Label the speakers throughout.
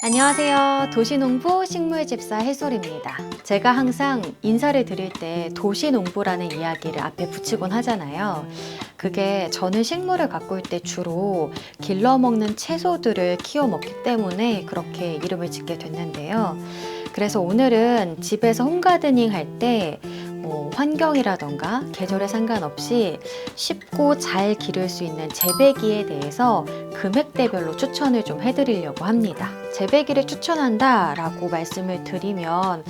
Speaker 1: 안녕하세요. 도시농부 식물집사 해솔입니다. 제가 항상 인사를 드릴 때 도시농부라는 이야기를 앞에 붙이곤 하잖아요. 그게 저는 식물을 가꿀 때 주로 길러먹는 채소들을 키워 먹기 때문에 그렇게 이름을 짓게 됐는데요. 그래서 오늘은 집에서 홈가드닝 할 때 환경이라던가 계절에 상관없이 쉽고 잘 기를 수 있는 재배기에 대해서 금액대별로 추천을 좀 해드리려고 합니다. 재배기를 추천한다 라고 말씀을 드리면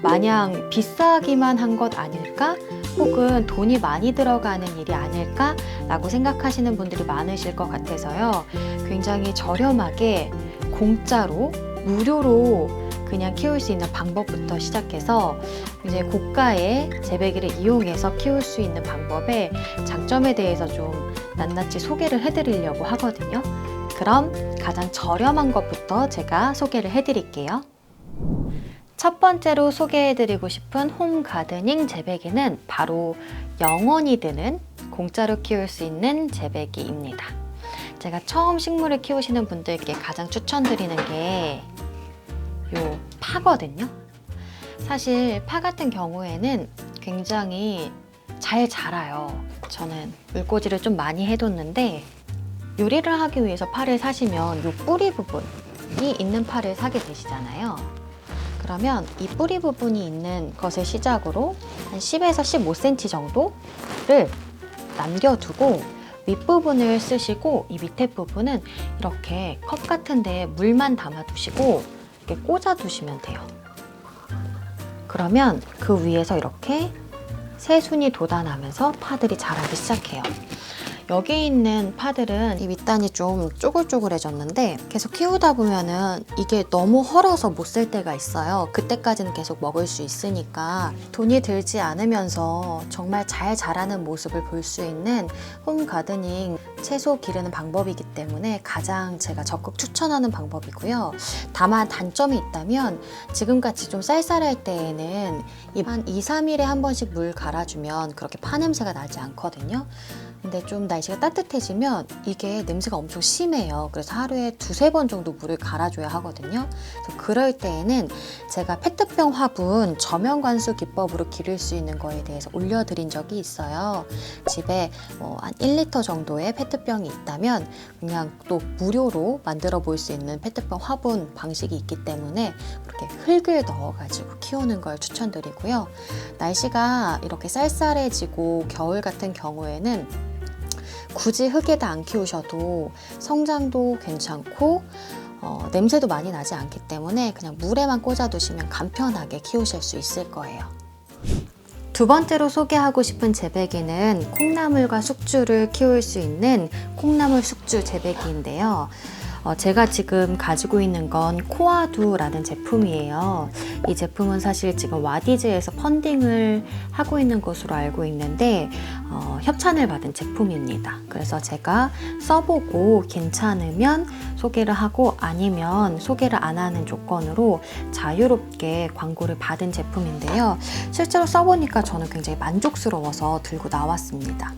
Speaker 1: 마냥 비싸기만 한 것 아닐까? 혹은 돈이 많이 들어가는 일이 아닐까? 라고 생각하시는 분들이 많으실 것 같아서요. 굉장히 저렴하게 공짜로 무료로 그냥 키울 수 있는 방법부터 시작해서 이제 고가의 재배기를 이용해서 키울 수 있는 방법의 장점에 대해서 좀 낱낱이 소개를 해드리려고 하거든요. 그럼 가장 저렴한 것부터 제가 소개를 해드릴게요. 첫 번째로 소개해드리고 싶은 홈 가드닝 재배기는 바로 영원히 드는 공짜로 키울 수 있는 재배기입니다. 제가 처음 식물을 키우시는 분들께 가장 추천드리는 게 요 파거든요. 사실 파 같은 경우에는 굉장히 잘 자라요. 저는 물꽂이를 좀 많이 해뒀는데 요리를 하기 위해서 파를 사시면 요 뿌리 부분이 있는 파를 사게 되시잖아요. 그러면 이 뿌리 부분이 있는 것을 시작으로 한 10에서 15cm 정도를 남겨두고 윗부분을 쓰시고 이 밑에 부분은 이렇게 컵 같은 데 물만 담아두시고 이렇게 꽂아두시면 돼요. 그러면 그 위에서 이렇게 새순이 돋아나면서 파들이 자라기 시작해요. 여기 있는 파들은 이 밑단이 좀 쪼글쪼글해졌는데 계속 키우다 보면은 이게 너무 헐어서 못 쓸 때가 있어요. 그때까지는 계속 먹을 수 있으니까 돈이 들지 않으면서 정말 잘 자라는 모습을 볼 수 있는 홈 가드닝 채소 기르는 방법이기 때문에 가장 제가 적극 추천하는 방법이고요. 다만 단점이 있다면 지금같이 좀 쌀쌀할 때에는 한 2, 3일에 한 번씩 물 갈아주면 그렇게 파 냄새가 나지 않거든요. 근데 좀 날씨가 따뜻해지면 이게 냄새가 엄청 심해요. 그래서 하루에 2~3번 정도 물을 갈아줘야 하거든요. 그래서 그럴 때에는 제가 페트병 화분 저면 관수 기법으로 기를 수 있는 거에 대해서 올려드린 적이 있어요. 집에 한 1리터 정도의 페트병이 있다면 그냥 또 무료로 만들어 볼 수 있는 페트병 화분 방식이 있기 때문에 그렇게 흙을 넣어가지고 키우는 걸 추천드리고요. 날씨가 이렇게 쌀쌀해지고 겨울 같은 경우에는 굳이 흙에다 안 키우셔도 성장도 괜찮고 냄새도 많이 나지 않기 때문에 그냥 물에만 꽂아두시면 간편하게 키우실 수 있을 거예요. 두 번째로 소개하고 싶은 재배기는 콩나물과 숙주를 키울 수 있는 콩나물 숙주 재배기인데요. 제가 지금 가지고 있는 건 코아두라는 제품이에요. 이 제품은 사실 지금 와디즈에서 펀딩을 하고 있는 것으로 알고 있는데 협찬을 받은 제품입니다. 그래서 제가 써보고 괜찮으면 소개를 하고 아니면 소개를 안 하는 조건으로 자유롭게 광고를 받은 제품인데요. 실제로 써보니까 저는 굉장히 만족스러워서 들고 나왔습니다.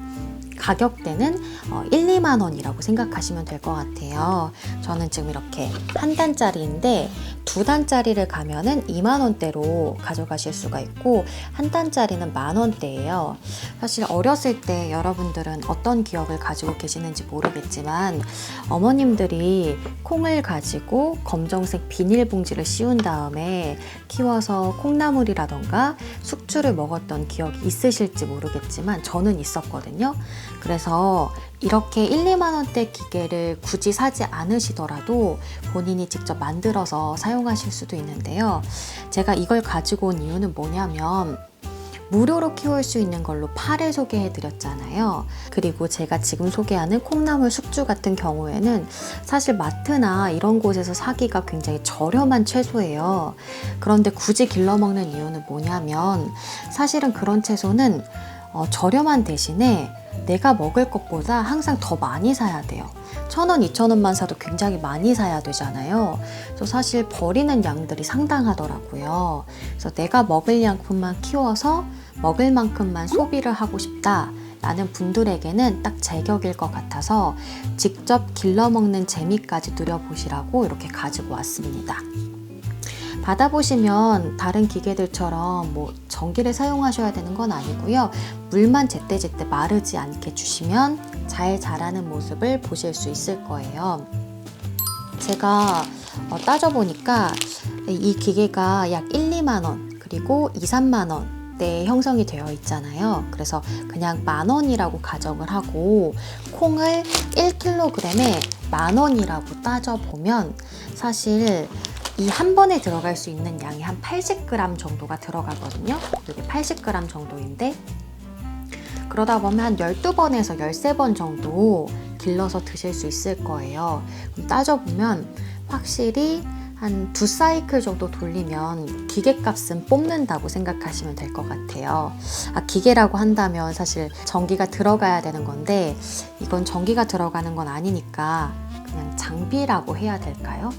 Speaker 1: 가격대는 1, 2만 원이라고 생각하시면 될 것 같아요. 저는 지금 이렇게 한 단짜리인데 두 단짜리를 가면은 2만 원대로 가져가실 수가 있고 한 단짜리는 만 원대예요. 사실 어렸을 때 여러분들은 어떤 기억을 가지고 계시는지 모르겠지만 어머님들이 콩을 가지고 검정색 비닐봉지를 씌운 다음에 키워서 콩나물이라던가 숙주를 먹었던 기억이 있으실지 모르겠지만 저는 있었거든요. 그래서 이렇게 1, 2만 원대 기계를 굳이 사지 않으시더라도 본인이 직접 만들어서 사용하실 수도 있는데요. 제가 이걸 가지고 온 이유는 뭐냐면 무료로 키울 수 있는 걸로 파를 소개해 드렸잖아요. 그리고 제가 지금 소개하는 콩나물 숙주 같은 경우에는 사실 마트나 이런 곳에서 사기가 굉장히 저렴한 채소예요. 그런데 굳이 길러 먹는 이유는 뭐냐면 사실은 그런 채소는 저렴한 대신에 내가 먹을 것보다 항상 더 많이 사야 돼요. 1,000원, 2,000원만 사도 굉장히 많이 사야 되잖아요. 그래서 사실 버리는 양들이 상당하더라고요. 그래서 내가 먹을 양큼만 키워서 먹을 만큼만 소비를 하고 싶다. 라는 분들에게는 딱 제격일 것 같아서 직접 길러먹는 재미까지 누려보시라고 이렇게 가지고 왔습니다. 받아보시면 다른 기계들처럼 뭐 전기를 사용하셔야 되는 건 아니고요. 물만 제때제때 마르지 않게 주시면 잘 자라는 모습을 보실 수 있을 거예요. 제가 따져보니까 이 기계가 약 1, 2만 원 그리고 2, 3만 원대에 형성이 되어 있잖아요. 그래서 그냥 10,000원이라고 가정을 하고 콩을 1kg에 10,000원이라고 따져보면 사실 이 한 번에 들어갈 수 있는 양이 한 80g 정도가 들어가거든요. 이게 80g 정도인데 그러다 보면 한 12번에서 13번 정도 길러서 드실 수 있을 거예요. 그럼 따져보면 확실히 한 2사이클 정도 돌리면 기계값은 뽑는다고 생각하시면 될 것 같아요. 기계라고 한다면 사실 전기가 들어가야 되는 건데 이건 전기가 들어가는 건 아니니까 그냥 장비라고 해야 될까요?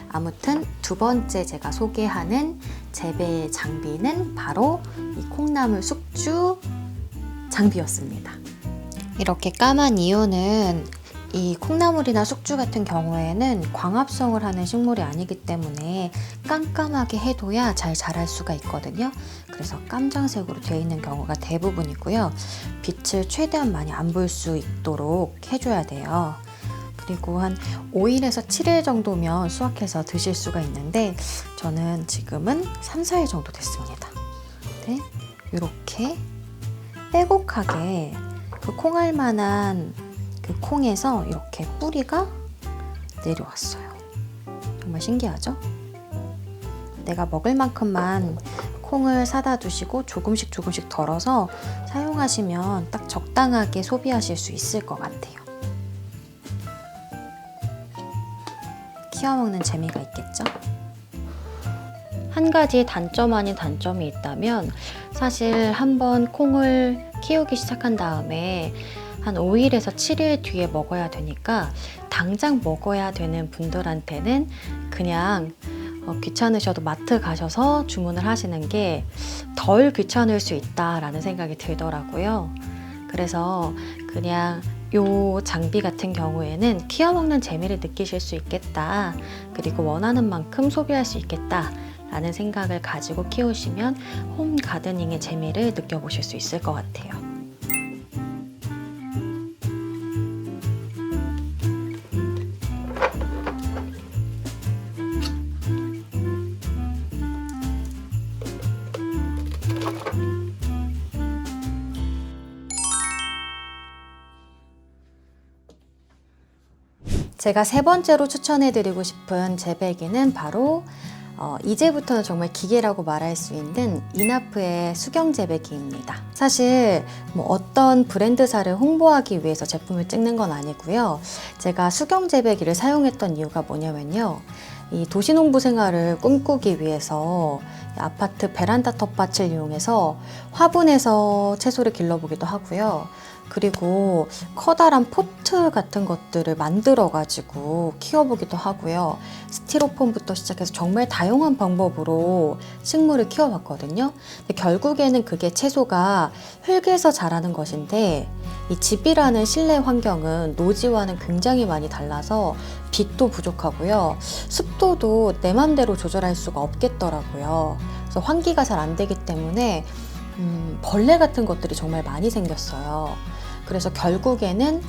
Speaker 1: 아무튼 두 번째 제가 소개하는 재배 장비는 바로 이 콩나물 숙주 장비였습니다. 이렇게 까만 이유는 이 콩나물이나 숙주 같은 경우에는 광합성을 하는 식물이 아니기 때문에 깜깜하게 해둬야 잘 자랄 수가 있거든요. 그래서 깜장색으로 되어 있는 경우가 대부분이고요. 빛을 최대한 많이 안 볼 수 있도록 해줘야 돼요. 그리고 한 5일에서 7일 정도면 수확해서 드실 수가 있는데 저는 지금은 3, 4일 정도 됐습니다. 네, 이렇게 빼곡하게 그 콩알만한 그 콩에서 이렇게 뿌리가 내려왔어요. 정말 신기하죠? 내가 먹을 만큼만 콩을 사다 두시고 조금씩 덜어서 사용하시면 딱 적당하게 소비하실 수 있을 것 같아요. 키워먹는 재미가 있겠죠? 한 가지 단점 아닌 단점이 있다면 사실 한번 콩을 키우기 시작한 다음에 한 5일에서 7일 뒤에 먹어야 되니까 당장 먹어야 되는 분들한테는 그냥 귀찮으셔도 마트 가셔서 주문을 하시는 게 덜 귀찮을 수 있다라는 생각이 들더라고요. 그래서 그냥 요 장비 같은 경우에는 키워먹는 재미를 느끼실 수 있겠다. 그리고 원하는 만큼 소비할 수 있겠다. 라는 생각을 가지고 키우시면 홈 가드닝의 재미를 느껴보실 수 있을 것 같아요. 제가 세 번째로 추천해드리고 싶은 재배기는 바로 이제부터는 정말 기계라고 말할 수 있는 이나프의 수경 재배기입니다. 사실 뭐 어떤 브랜드사를 홍보하기 위해서 제품을 찍는 건 아니고요. 제가 수경 재배기를 사용했던 이유가 뭐냐면요. 이 도시농부 생활을 꿈꾸기 위해서 아파트 베란다 텃밭을 이용해서 화분에서 채소를 길러보기도 하고요. 그리고 커다란 포트 같은 것들을 만들어 가지고 키워보기도 하고요. 스티로폼부터 시작해서 정말 다양한 방법으로 식물을 키워봤거든요. 근데 결국에는 그게 채소가 흙에서 자라는 것인데 이 집이라는 실내 환경은 노지와는 굉장히 많이 달라서 빛도 부족하고요. 습도도 내 맘대로 조절할 수가 없겠더라고요. 그래서 환기가 잘 안 되기 때문에 벌레 같은 것들이 정말 많이 생겼어요. 그래서 결국에는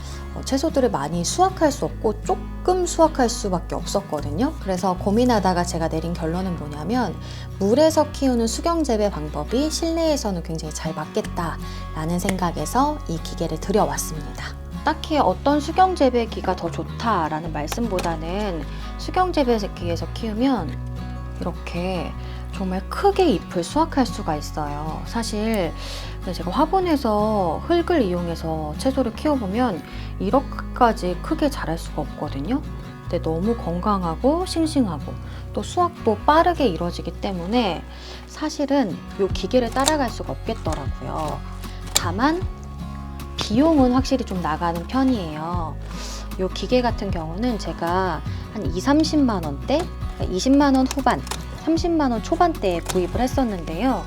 Speaker 1: 채소들을 많이 수확할 수 없고 조금 수확할 수밖에 없었거든요. 그래서 고민하다가 제가 내린 결론은 뭐냐면 물에서 키우는 수경 재배 방법이 실내에서는 굉장히 잘 맞겠다라는 생각에서 이 기계를 들여왔습니다. 딱히 어떤 수경 재배기가 더 좋다라는 말씀보다는 수경 재배기에서 키우면 이렇게 정말 크게 잎을 수확할 수가 있어요. 사실 제가 화분에서 흙을 이용해서 채소를 키워보면 이렇게까지 크게 자랄 수가 없거든요. 근데 너무 건강하고 싱싱하고 또 수확도 빠르게 이루어지기 때문에 사실은 이 기계를 따라갈 수가 없겠더라고요. 다만 비용은 확실히 좀 나가는 편이에요. 이 기계 같은 경우는 제가 한 2, 30만 원대, 20만 원 후반, 30만 원 초반대에 구입을 했었는데요.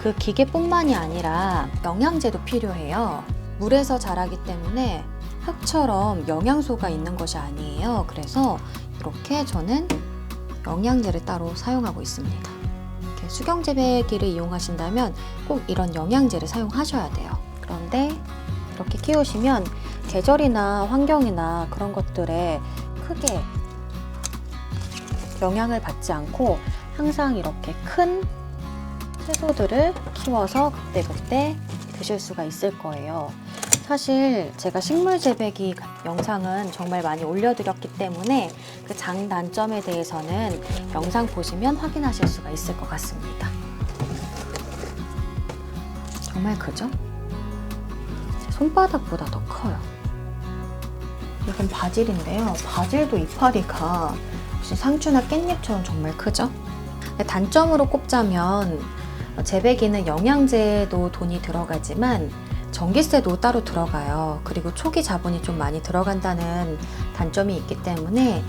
Speaker 1: 그 기계뿐만이 아니라 영양제도 필요해요. 물에서 자라기 때문에 흙처럼 영양소가 있는 것이 아니에요. 그래서 이렇게 저는 영양제를 따로 사용하고 있습니다. 이렇게 수경 재배기를 이용하신다면 꼭 이런 영양제를 사용하셔야 돼요. 그런데 이렇게 키우시면 계절이나 환경이나 그런 것들에 크게 영향을 받지 않고 항상 이렇게 큰 채소들을 키워서 그때그때 드실 수가 있을 거예요. 사실 제가 식물 재배기 영상은 정말 많이 올려드렸기 때문에 그 장단점에 대해서는 영상 보시면 확인하실 수가 있을 것 같습니다. 정말 크죠? 손바닥보다 더 커요. 이건 바질인데요. 바질도 이파리가 무슨 상추나 깻잎처럼 정말 크죠? 단점으로 꼽자면 재배기는 영양제도 돈이 들어가지만 전기세도 따로 들어가요. 그리고 초기 자본이 좀 많이 들어간다는 단점이 있기 때문에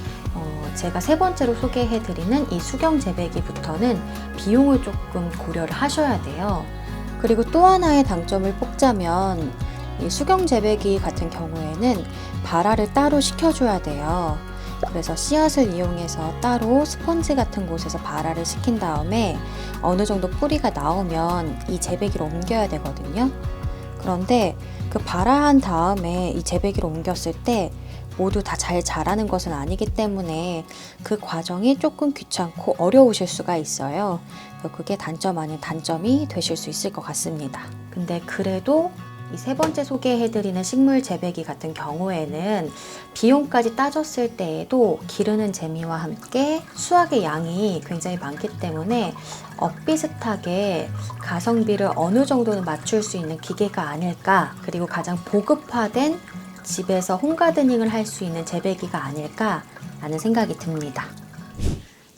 Speaker 1: 제가 세 번째로 소개해드리는 이 수경 재배기부터는 비용을 조금 고려를 하셔야 돼요. 그리고 또 하나의 단점을 뽑자면 이 수경 재배기 같은 경우에는 발화를 따로 시켜줘야 돼요. 그래서 씨앗을 이용해서 따로 스펀지 같은 곳에서 발화를 시킨 다음에 어느 정도 뿌리가 나오면 이 재배기로 옮겨야 되거든요. 그런데 그 발화한 다음에 이 재배기로 옮겼을 때 모두 다 잘 자라는 것은 아니기 때문에 그 과정이 조금 귀찮고 어려우실 수가 있어요. 그게 단점 아닌 단점이 되실 수 있을 것 같습니다. 근데 그래도 이 세 번째 소개해드리는 식물 재배기 같은 경우에는 비용까지 따졌을 때에도 기르는 재미와 함께 수확의 양이 굉장히 많기 때문에 비슷하게 가성비를 어느 정도는 맞출 수 있는 기계가 아닐까, 그리고 가장 보급화된 집에서 홈가드닝을 할 수 있는 재배기가 아닐까 라는 생각이 듭니다.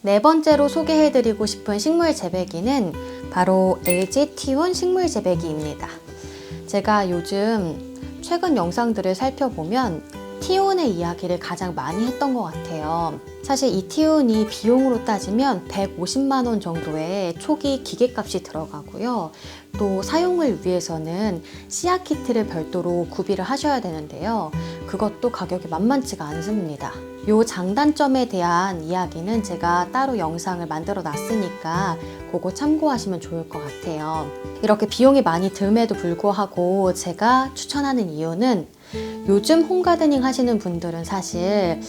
Speaker 1: 네 번째로 소개해드리고 싶은 식물 재배기는 바로 LG 티온 식물 재배기입니다. 제가 요즘 최근 영상들을 살펴보면 티온의 이야기를 가장 많이 했던 것 같아요. 사실 이 티온이 비용으로 따지면 150만 원 정도의 초기 기계값이 들어가고요. 또 사용을 위해서는 씨앗 키트를 별도로 구비를 하셔야 되는데요. 그것도 가격이 만만치가 않습니다. 요 장단점에 대한 이야기는 제가 따로 영상을 만들어 놨으니까 그거 참고하시면 좋을 것 같아요. 이렇게 비용이 많이 듦에도 불구하고 제가 추천하는 이유는 요즘 홈가드닝 하시는 분들은 사실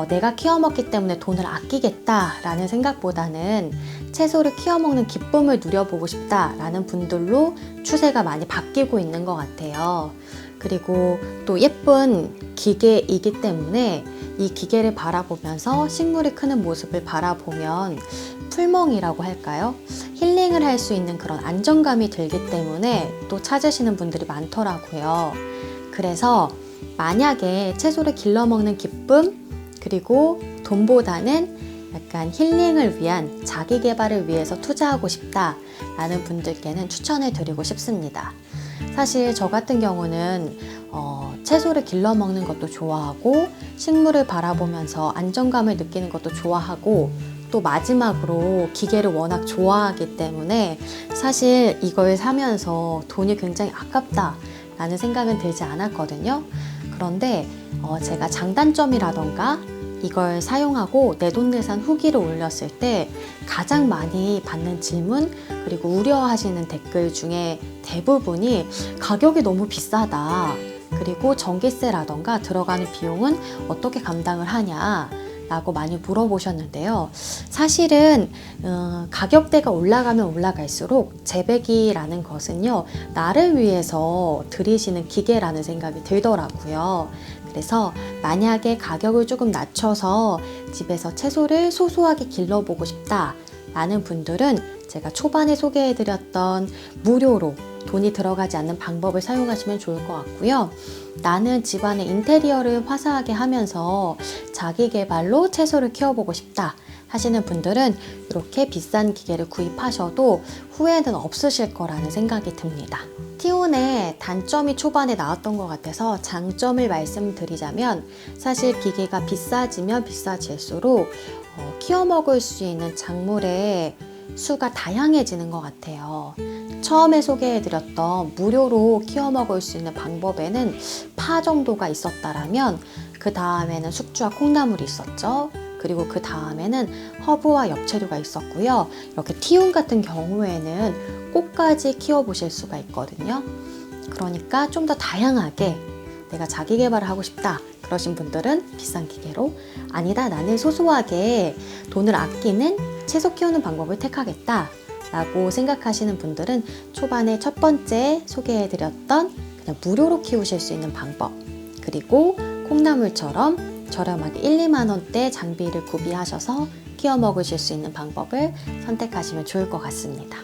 Speaker 1: 내가 키워먹기 때문에 돈을 아끼겠다라는 생각보다는 채소를 키워먹는 기쁨을 누려보고 싶다라는 분들로 추세가 많이 바뀌고 있는 것 같아요. 그리고 또 예쁜 기계이기 때문에 이 기계를 바라보면서 식물이 크는 모습을 바라보면 풀멍이라고 할까요? 힐링을 할 수 있는 그런 안정감이 들기 때문에 또 찾으시는 분들이 많더라고요. 그래서 만약에 채소를 길러 먹는 기쁨, 그리고 돈보다는 약간 힐링을 위한 자기 개발을 위해서 투자하고 싶다라는 분들께는 추천해 드리고 싶습니다. 사실 저 같은 경우는 채소를 길러 먹는 것도 좋아하고 식물을 바라보면서 안정감을 느끼는 것도 좋아하고 또 마지막으로 기계를 워낙 좋아하기 때문에 사실 이걸 사면서 돈이 굉장히 아깝다라는 생각은 들지 않았거든요. 그런데 제가 장단점이라던가 이걸 사용하고 내돈내산 후기를 올렸을 때 가장 많이 받는 질문 그리고 우려하시는 댓글 중에 대부분이 가격이 너무 비싸다, 그리고 전기세라던가 들어가는 비용은 어떻게 감당을 하냐 라고 많이 물어보셨는데요. 사실은 가격대가 올라가면 올라갈수록 재배기라는 것은요, 나를 위해서 들이시는 기계라는 생각이 들더라고요. 그래서 만약에 가격을 조금 낮춰서 집에서 채소를 소소하게 길러보고 싶다 라는 분들은 제가 초반에 소개해드렸던 무료로 돈이 들어가지 않는 방법을 사용하시면 좋을 것 같고요. 나는 집안의 인테리어를 화사하게 하면서 자기 개발로 채소를 키워보고 싶다 하시는 분들은 이렇게 비싼 기계를 구입하셔도 후회는 없으실 거라는 생각이 듭니다. 티온의 단점이 초반에 나왔던 것 같아서 장점을 말씀드리자면, 사실 기계가 비싸지면 비싸질수록 키워 먹을 수 있는 작물의 수가 다양해지는 것 같아요. 처음에 소개해드렸던 무료로 키워 먹을 수 있는 방법에는 파 정도가 있었다라면 그 다음에는 숙주와 콩나물이 있었죠. 그리고 그 다음에는 허브와 엽채류가 있었고요. 이렇게 티움 같은 경우에는 꽃까지 키워보실 수가 있거든요. 그러니까 좀 더 다양하게 내가 자기 개발을 하고 싶다 그러신 분들은 비싼 기계로, 아니다 나는 소소하게 돈을 아끼는 채소 키우는 방법을 택하겠다 라고 생각하시는 분들은 초반에 첫 번째 소개해드렸던 그냥 무료로 키우실 수 있는 방법, 그리고 콩나물처럼 저렴하게 1, 2만 원대 장비를 구비하셔서 키워 먹으실 수 있는 방법을 선택하시면 좋을 것 같습니다.